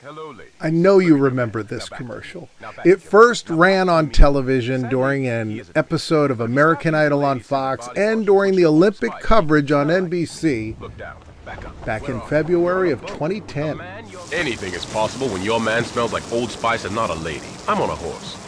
Hello, ladies. I know you remember this commercial. It first ran on television during an episode of American Idol on Fox and during the Olympic coverage on NBC back in February of 2010. Anything is possible when your man smells like Old Spice and not a lady. I'm on a horse.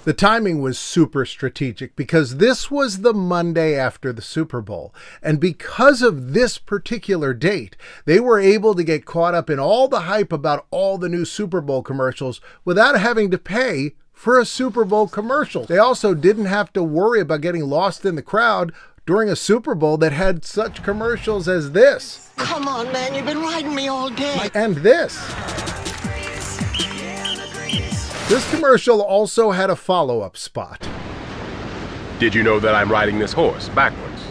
The timing was super strategic because this was the Monday after the Super Bowl. And because of this particular date, they were able to get caught up in all the hype about all the new Super Bowl commercials without having to pay for a Super Bowl commercial. They also didn't have to worry about getting lost in the crowd during a Super Bowl that had such commercials as this. Come on, man, you've been riding me all day. And this. This commercial also had a follow-up spot. Did you know that I'm riding this horse backwards?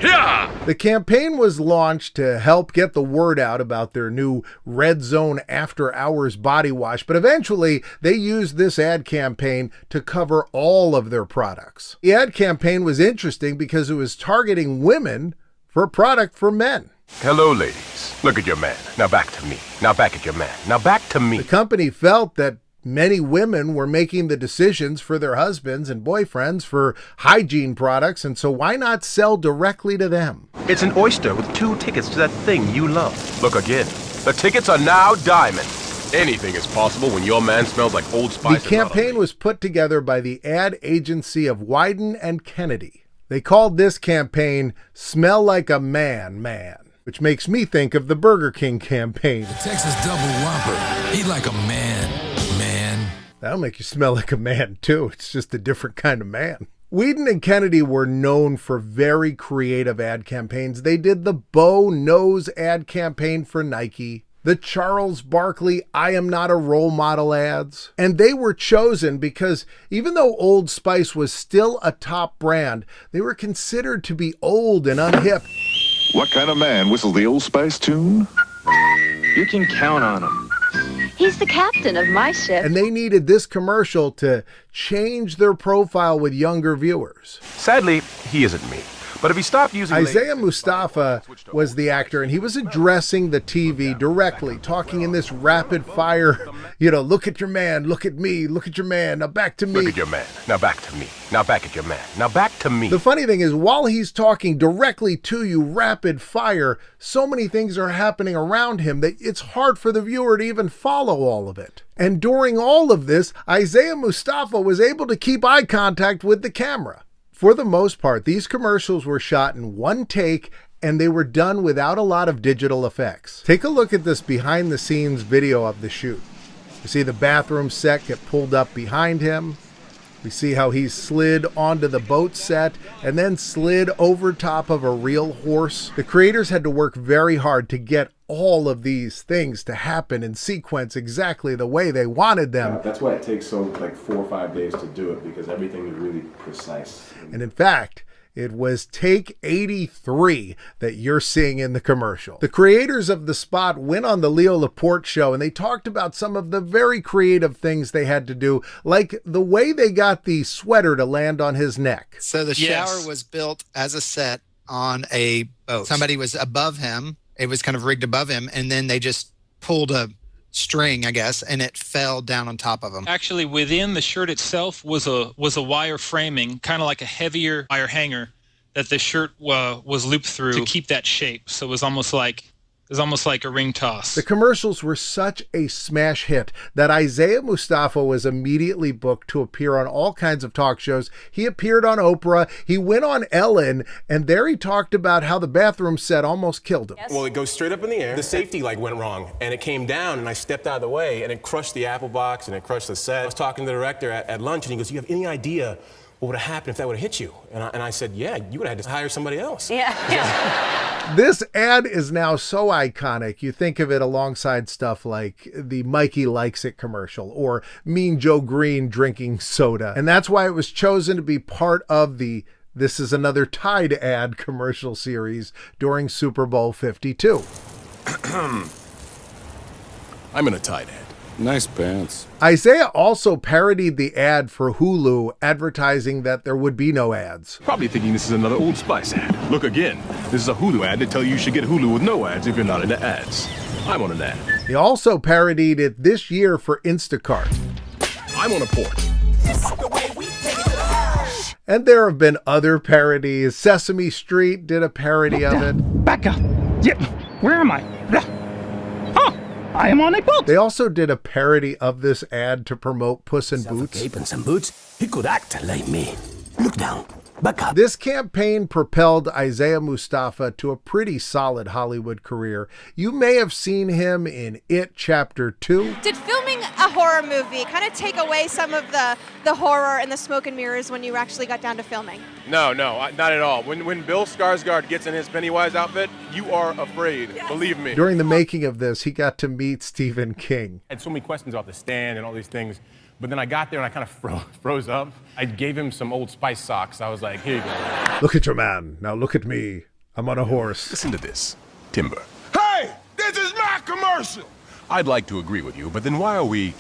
Yeah! The campaign was launched to help get the word out about their new Red Zone After Hours body wash, but eventually they used this ad campaign to cover all of their products. The ad campaign was interesting because it was targeting women for a product for men. Hello, ladies. Look at your man. Now back to me. Now back at your man. Now back to me. The company felt that many women were making the decisions for their husbands and boyfriends for hygiene products, and so why not sell directly to them? It's an oyster with 2 tickets to that thing you love. Look again. The tickets are now diamond. Anything is possible when your man smells like Old Spice. The campaign was put together by the ad agency of Wyden and Kennedy. They called this campaign Smell Like a Man, which makes me think of the Burger King campaign. The Texas Double Whopper. Eat like a man. That'll make you smell like a man, too. It's just a different kind of man. Wyden and Kennedy were known for very creative ad campaigns. They did the Bo Knows ad campaign for Nike, the Charles Barkley I Am Not a Role Model ads. And they were chosen because even though Old Spice was still a top brand, they were considered to be old and unhip. What kind of man whistles the Old Spice tune? You can count on him. He's the captain of my ship. And they needed this commercial to change their profile with younger viewers. Sadly, he isn't me. But if he stopped using... Isaiah Mustafa was the actor, and he was addressing the TV directly, talking in this rapid fire, look at your man, look at me, look at your man, now back to me. Look at your man, now back to me, now back at your man, now back to me. The funny thing is, while he's talking directly to you, rapid fire, so many things are happening around him that it's hard for the viewer to even follow all of it. And during all of this, Isaiah Mustafa was able to keep eye contact with the camera. For the most part, these commercials were shot in one take, and they were done without a lot of digital effects. Take a look at this behind-the-scenes video of the shoot. You see the bathroom set get pulled up behind him. We see how he slid onto the boat set and then slid over top of a real horse. The creators had to work very hard to get all of these things to happen in sequence exactly the way they wanted them. That's why it takes 4 or 5 days to do it, because everything is really precise. And in fact, it was take 83 that you're seeing in the commercial. The creators of the spot went on the Leo Laporte show, and they talked about some of the very creative things they had to do, like the way they got the sweater to land on his neck. So the shower was built as a set on a boat. Somebody was above him. It was kind of rigged above him, and then they just pulled a string, I guess, and it fell down on top of him. Actually, within the shirt itself was a wire framing, kind of like a heavier wire hanger that the shirt was looped through to keep that shape. So it was almost like a ring toss. The commercials were such a smash hit that Isaiah Mustafa was immediately booked to appear on all kinds of talk shows. He appeared on Oprah. He went on Ellen, and there he talked about how the bathroom set almost killed him. Well, it goes straight up in the air. The safety went wrong, and it came down, and I stepped out of the way, and it crushed the apple box, and it crushed the set. I was talking to the director at lunch, and he goes, "You have any idea what would have happened if that would have hit you?" And I said, "Yeah, you would have had to hire somebody else." Yeah. This ad is now so iconic. You think of it alongside stuff like the Mikey Likes It commercial or Mean Joe Green drinking soda. And that's why it was chosen to be part of the This Is Another Tide ad commercial series during Super Bowl 52. I'm in a Tide ad. Nice pants. Isaiah also parodied the ad for Hulu, advertising that there would be no ads. Probably thinking this is another Old Spice ad. Look again. This is a Hulu ad to tell you should get Hulu with no ads if you're not into ads. I'm on an ad. He also parodied it this year for Instacart. I'm on a porch. And there have been other parodies. Sesame Street did a parody of it. Back up. Yep. Where am I? Oh, I am on a boat. They also did a parody of this ad to promote Puss in Boots. Cape and some boots. He could act like me. Look down. Back up. This campaign propelled Isaiah Mustafa to a pretty solid Hollywood career. You may have seen him in It Chapter 2. Did filming a horror movie kind of take away some of the horror and the smoke and mirrors when you actually got down to filming? No, not at all. When Bill Skarsgård gets in his Pennywise outfit, you are afraid. Yes. Believe me. During the making of this, he got to meet Stephen King. I had so many questions off the stand and all these things. But then I got there and I kind of froze up. I gave him some Old Spice socks. I was like, here you go. Look at your man. Now look at me. I'm on a horse. Listen to this, Timber. Hey, this is my commercial. I'd like to agree with you, but then why are we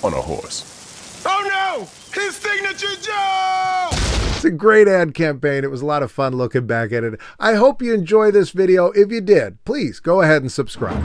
on a horse? Oh no, his signature Joe! It's a great ad campaign. It was a lot of fun looking back at it. I hope you enjoy this video. If you did, please go ahead and subscribe.